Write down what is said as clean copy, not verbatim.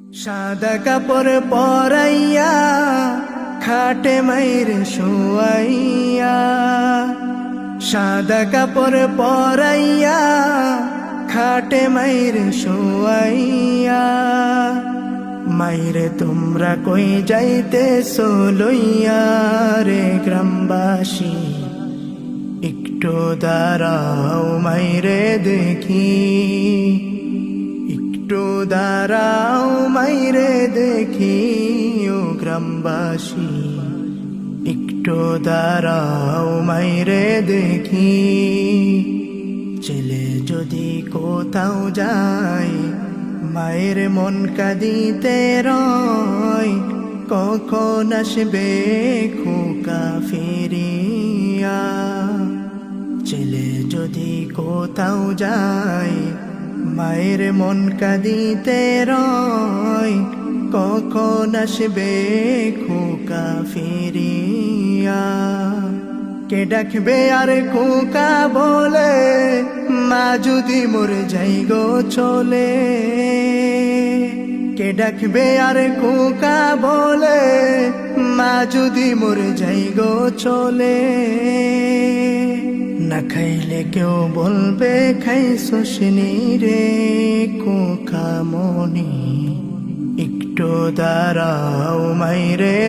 সাদা কাপড় পরাইয়া খাটে মাইরে শোয়াইয়া, সাদা কাপড় পরাইয়া খাটে মাইরে শোয়াইয়া। মাইরে তোমরা কই যাইতে লইয়া রে গ্রামবাসী, একটু দাঁড়াও মাইরে দেখি, একটু দাঁড়াও মাইরে দেখি ও গ্রামবাসী, একটু দাঁড়াও মাইরে দেখি। ছেলে যদি কোথাও যায় মায়ের মন কাঁদিতে রয়, কখন আসবে খোকা ফিরিয়া। ছেলে যদি কোথাও যায় মায়ের মন কাঁদিতে রয়, কখন আসবে খোকা ফিরিয়া। কে ডাকবে আর খোকা বলে, মা যদি মরে যাই গো চলে। কে ডাকবে আর খোকা বলে, মা যদি মরে যাই গো চলে। না খাইলে কেউ বলবে খাইছসনি রে খোকা মনি, একটু দাঁড়াও মাইরে।